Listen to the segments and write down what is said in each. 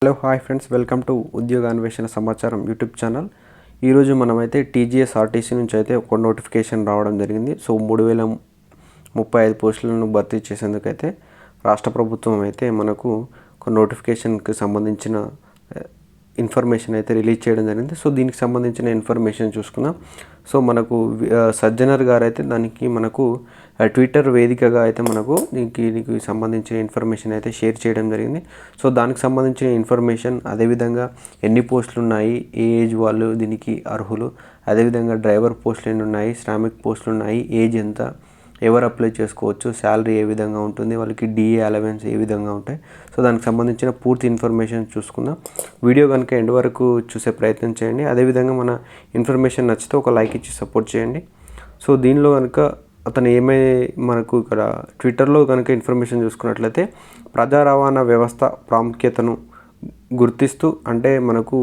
Hello hi friends, welcome to ఉద్యోగ అన్వేషణ సమాచారం యూట్యూబ్ ఛానల్. ఈరోజు మనమైతే టీజీఎస్ఆర్టీసీ నుంచి అయితే ఒక నోటిఫికేషన్ రావడం జరిగింది. సో 3035 పోస్టులను భర్తీ చేసేందుకైతే రాష్ట్ర ప్రభుత్వం అయితే మనకు ఒక నోటిఫికేషన్కి సంబంధించిన ఇన్ఫర్మేషన్ అయితే రిలీజ్ చేయడం జరిగింది. సో దీనికి సంబంధించిన ఇన్ఫర్మేషన్ చూసుకుందాం. సో మనకు సజ్జనర్ గారు అయితే దానికి మనకు ట్విట్టర్ వేదికగా అయితే మనకు దీనికి సంబంధించిన ఇన్ఫర్మేషన్ అయితే షేర్ చేయడం జరిగింది. సో దానికి సంబంధించిన ఇన్ఫర్మేషన్, అదేవిధంగా ఎన్ని పోస్టులు ఉన్నాయి, ఏ ఏజ్ వాళ్ళు దీనికి అర్హులు, అదేవిధంగా డ్రైవర్ పోస్టులు ఎన్ని ఉన్నాయి, శ్రామిక్ పోస్టులు ఉన్నాయి, ఏజ్ ఎంత, ఎవరు అప్లై చేసుకోవచ్చు, శాలరీ ఏ విధంగా ఉంటుంది, వాళ్ళకి డిఏ అలవెన్స్ ఏ విధంగా ఉంటాయి. సో దానికి సంబంధించిన పూర్తి ఇన్ఫర్మేషన్ చూసుకుందాం. వీడియో కనుక ఎండ్ వరకు చూసే ప్రయత్నం చేయండి. అదేవిధంగా మన ఇన్ఫర్మేషన్ నచ్చితే ఒక లైక్ ఇచ్చి సపోర్ట్ చేయండి. సో దీనిలో కనుక అతను మనకు ఇక్కడ ట్విట్టర్లో కనుక ఇన్ఫర్మేషన్ చూసుకున్నట్లయితే, ప్రజా రవాణా వ్యవస్థ ప్రాముఖ్యతను గుర్తిస్తూ, అంటే మనకు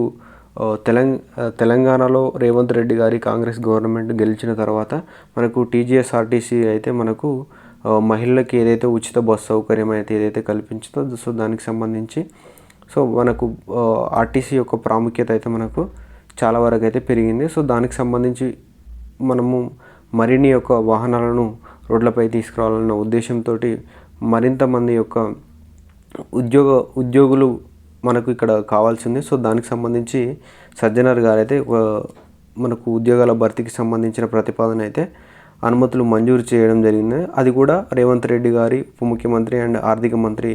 తెలంగాణలో రేవంత్ రెడ్డి గారి కాంగ్రెస్ గవర్నమెంట్ గెలిచిన తర్వాత మనకు టీజీఎస్ఆర్టీసీ అయితే మనకు మహిళలకి ఏదైతే ఉచిత బస్సు సౌకర్యం అయితే ఏదైతే కల్పించిందో, సో దానికి సంబంధించి సో మనకు ఆర్టీసీ యొక్క ప్రాముఖ్యత అయితే మనకు చాలా వరకు అయితే పెరిగింది. సో దానికి సంబంధించి మనము మరిన్ని యొక్క వాహనాలను రోడ్లపై తీసుకురావాలన్న ఉద్దేశంతో మరింత మంది యొక్క ఉద్యోగులు మనకు ఇక్కడ కావాల్సింది. సో దానికి సంబంధించి సజ్జనర్ గారు అయితే మనకు ఉద్యోగాల భర్తీకి సంబంధించిన ప్రతిపాదన అయితే అనుమతులు మంజూరు చేయడం జరిగింది. అది కూడా రేవంత్ రెడ్డి గారి ఉప ముఖ్యమంత్రి అండ్ ఆర్థిక మంత్రి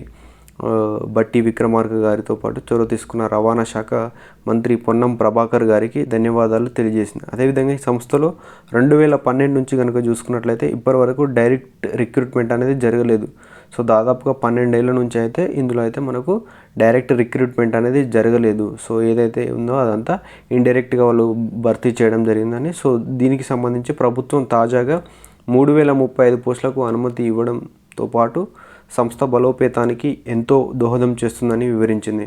బట్టి విక్రమార్క గారితో పాటు చొరవ తీసుకున్న రవాణా శాఖ మంత్రి పొన్నం ప్రభాకర్ గారికి ధన్యవాదాలు తెలియజేసింది. అదేవిధంగా ఈ సంస్థలో 2012 నుంచి కనుక చూసుకున్నట్లయితే ఇప్పటి వరకు డైరెక్ట్ రిక్రూట్మెంట్ అనేది జరగలేదు. సో దాదాపుగా 12 ఏళ్ళ నుంచి అయితే ఇందులో అయితే మనకు డైరెక్ట్ రిక్రూట్మెంట్ అనేది జరగలేదు. సో ఏదైతే ఉందో అదంతా ఇండైరెక్ట్గా వాళ్ళు భర్తీ చేయడం జరిగిందని. సో దీనికి సంబంధించి ప్రభుత్వం తాజాగా 3035 పోస్టులకు అనుమతి ఇవ్వడంతో పాటు సంస్థ బలోపేతానికి ఎంతో దోహదం చేస్తుందని వివరించింది.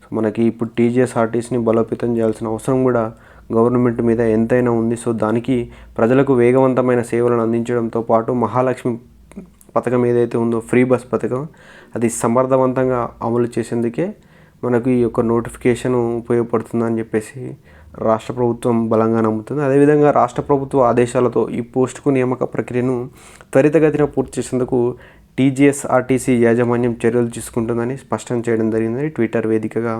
సో మనకి ఇప్పుడు టీజీఎస్ఆర్టీసీని బలోపేతం చేయాల్సిన అవసరం కూడా గవర్నమెంట్ మీద ఎంతైనా ఉంది. సో దానికి ప్రజలకు వేగవంతమైన సేవలను అందించడంతో పాటు మహాలక్ష్మి పథకం ఏదైతే ఉందో, ఫ్రీ బస్ పథకం, అది సమర్థవంతంగా అమలు చేసేందుకే మనకు ఈ యొక్క నోటిఫికేషన్ ఉపయోగపడుతుందని చెప్పేసి రాష్ట్ర ప్రభుత్వం బలంగా నమ్ముతుంది. అదేవిధంగా రాష్ట్ర ప్రభుత్వ ఆదేశాలతో ఈ పోస్టుకు నియామక ప్రక్రియను త్వరితగతిన పూర్తి చేసేందుకు టీజీఎస్ఆర్టీసీ యాజమాన్యం చర్యలు తీసుకుంటుందని స్పష్టం చేయడం జరిగింది ట్విట్టర్ వేదికగా.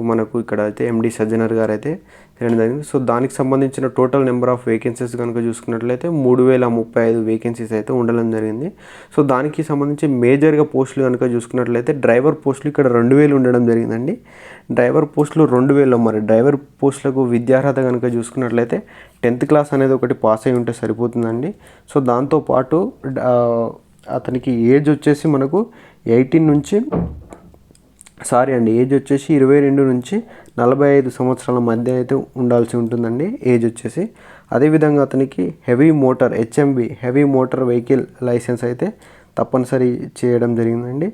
మనకు ఇక్కడ అయితే ఎండి సజ్జనర్ గారు అయితే చేయడం జరిగింది. సో దానికి సంబంధించిన టోటల్ నెంబర్ ఆఫ్ వేకెన్సీస్ కనుక చూసుకున్నట్లయితే 3035 వేకెన్సీస్ అయితే ఉండడం జరిగింది. సో దానికి సంబంధించి మేజర్గా పోస్టులు కనుక చూసుకున్నట్లయితే డ్రైవర్ పోస్టులు ఇక్కడ 2000 ఉండడం జరిగిందండి. డ్రైవర్ పోస్టులు 2000. మరి డ్రైవర్ పోస్టులకు విద్యార్హత కనుక చూసుకున్నట్లయితే 10th క్లాస్ అనేది ఒకటి పాస్ అయి ఉంటే సరిపోతుందండి. సో దాంతోపాటు అతనికి ఏజ్ వచ్చేసి మనకు 18 నుంచి ఏజ్ వచ్చేసి 22 నుంచి 45 సంవత్సరాల మధ్య అయితే ఉండాల్సి ఉంటుందండి ఏజ్ వచ్చేసి. అదేవిధంగా అతనికి హెవీ మోటార్ వెహికల్ లైసెన్స్ అయితే తప్పనిసరి చేయడం జరిగిందండి.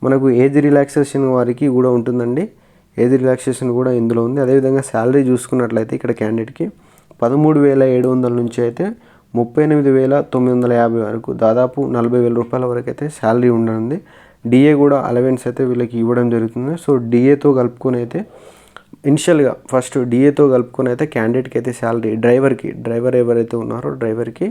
మనకు ఏజ్ రిలాక్సేషన్ వారికి కూడా ఉంటుందండి. ఏజ్ రిలాక్సేషన్ కూడా ఇందులో ఉంది. అదేవిధంగా శాలరీ చూసుకున్నట్లయితే ఇక్కడ క్యాండిడేట్కి 13,700 నుంచి అయితే 38,950 వరకు, దాదాపు 40,000 రూపాయల వరకు అయితే శాలరీ ఉండనుంది. డిఏ కూడా అలవెన్స్ అయితే వీళ్ళకి ఇవ్వడం జరుగుతుంది. సో డిఏతో కలుపుకొని అయితే ఇనిషియల్గా ఫస్ట్ డిఏతో కలుపుకొని అయితే క్యాండిడేట్కి అయితే శాలరీ, డ్రైవర్ ఎవరైతే ఉన్నారో డ్రైవర్కి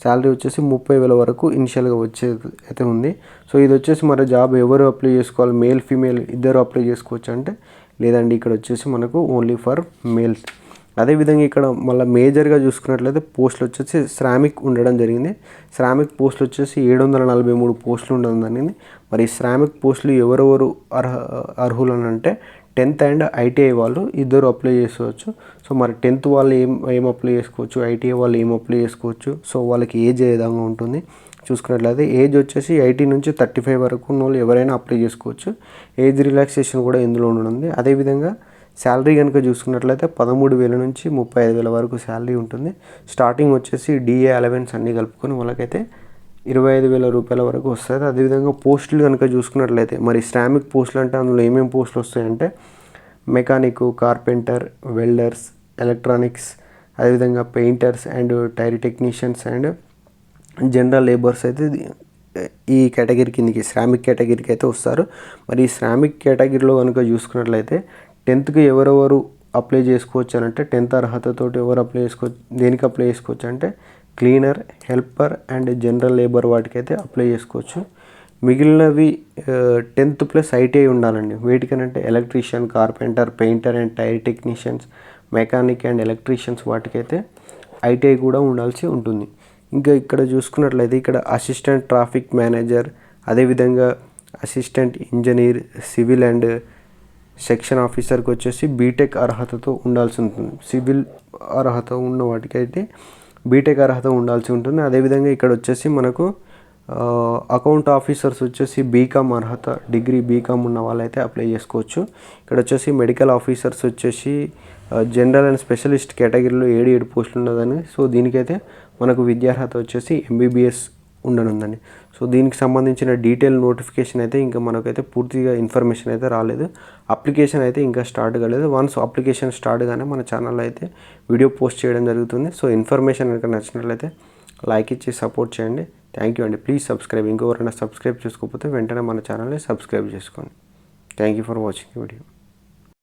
శాలరీ వచ్చేసి 30,000 వరకు ఇనిషియల్గా వచ్చేది అయితే ఉంది. సో ఇది వచ్చేసి మరి జాబ్ ఎవరు అప్లై చేసుకోవాలి, మేల్ ఫీమేల్ ఇద్దరు అప్లై చేసుకోవచ్చు అంటే లేదండి, ఇక్కడ వచ్చేసి మనకు ఓన్లీ ఫర్ మేల్స్. అదేవిధంగా ఇక్కడ మళ్ళీ మేజర్గా చూసుకున్నట్లయితే పోస్టులు వచ్చేసి శ్రామిక్ ఉండడం జరిగింది. శ్రామిక్ పోస్టులు వచ్చేసి 743 పోస్టులు ఉండడం జరిగింది. మరి శ్రామిక్ పోస్టులు ఎవరెవరు అర్హులు అని అంటే 10th అండ్ ఐటీఐ వాళ్ళు ఇద్దరు అప్లై చేసుకోవచ్చు. సో మరి 10th వాళ్ళు ఏం అప్లై చేసుకోవచ్చు, ఐటీఐ వాళ్ళు ఏం అప్లై చేసుకోవచ్చు. సో వాళ్ళకి ఏజ్ ఏ విధంగా ఉంటుంది చూసుకున్నట్లయితే ఏజ్ వచ్చేసి 18 నుంచి 35 వరకు ఉన్న వాళ్ళు ఎవరైనా అప్లై చేసుకోవచ్చు. ఏజ్ రిలాక్సేషన్ కూడా ఇందులో ఉండనుంది. అదేవిధంగా శాలరీ కనుక చూసుకున్నట్లయితే 13,000 నుంచి 35,000 వరకు శాలరీ ఉంటుంది. స్టార్టింగ్ వచ్చేసి డిఏ అలవెన్స్ అన్నీ కలుపుకొని వాళ్ళకైతే 25,000 రూపాయల వరకు వస్తుంది. అదేవిధంగా పోస్టులు కనుక చూసుకున్నట్లయితే మరి శ్రామిక్ పోస్టులు అంటే అందులో ఏమేమి పోస్టులు వస్తాయంటే మెకానిక్, కార్పెంటర్, వెల్డర్స్, ఎలక్ట్రానిక్స్, అదేవిధంగా painters and tyre technicians and general labours అయితే ఈ కేటగిరీ కిందకి శ్రామిక్ కేటగిరీకి అయితే వస్తారు. మరి ఈ శ్రామిక్ కేటగిరీలో కనుక చూసుకున్నట్లయితే 10th ఎవరెవరు అప్లై చేసుకోవచ్చు అని అంటే 10th అర్హతతోటి ఎవరు అప్లై చేసుకోవచ్చు, దేనికి అప్లై చేసుకోవచ్చు అంటే cleaner, helper and general labour వాటికైతే అప్లై చేసుకోవచ్చు. మిగిలినవి 10th ప్లస్ ఐటీఐ ఉండాలండి. వేటికనంటే electrician, carpenter, painter and tyre technicians, mechanic and electricians వాటికైతే ఐటీఐ కూడా ఉండాల్సి ఉంటుంది. ఇంకా ఇక్కడ చూసుకున్నట్లయితే ఇక్కడ అసిస్టెంట్ ట్రాఫిక్ మేనేజర్, అదేవిధంగా assistant engineer, civil and section ఆఫీసర్కి వచ్చేసి బీటెక్ అర్హతతో ఉండాల్సి ఉంటుంది. సివిల్ అర్హత ఉన్న వాటికైతే బీటెక్ అర్హత ఉండాల్సి ఉంటుంది. అదేవిధంగా ఇక్కడ వచ్చేసి మనకు అకౌంట్ ఆఫీసర్స్ వచ్చేసి బీకామ్ అర్హత, డిగ్రీ బీకామ్ ఉన్న వాళ్ళైతే అప్లై చేసుకోవచ్చు. ఇక్కడ వచ్చేసి మెడికల్ ఆఫీసర్స్ వచ్చేసి జనరల్ అండ్ స్పెషలిస్ట్ కేటగిరీలో 7 పోస్టులు ఉన్నదని. సో దీనికైతే మనకు విద్యార్హత వచ్చేసి ఎంబీబీఎస్ ఉండనుందండి. సో దీనికి సంబంధించిన డీటెయిల్ నోటిఫికేషన్ అయితే ఇంకా మనకైతే పూర్తిగా ఇన్ఫర్మేషన్ అయితే రాలేదు. అప్లికేషన్ అయితే ఇంకా స్టార్ట్ కాలేదు. వన్స్ అప్లికేషన్ స్టార్ట్ కానీ మన ఛానల్లో అయితే వీడియో పోస్ట్ చేయడం జరుగుతుంది. సో ఇన్ఫర్మేషన్ కనుక నచ్చినట్లయితే లైక్ ఇచ్చి సపోర్ట్ చేయండి. థ్యాంక్ యూ అండి. Please subscribe. ఇంకెవరైనా సబ్స్క్రైబ్ చేసుకోకపోతే వెంటనే మన ఛానల్ని సబ్స్క్రైబ్ చేసుకోండి. Thank you for watching video.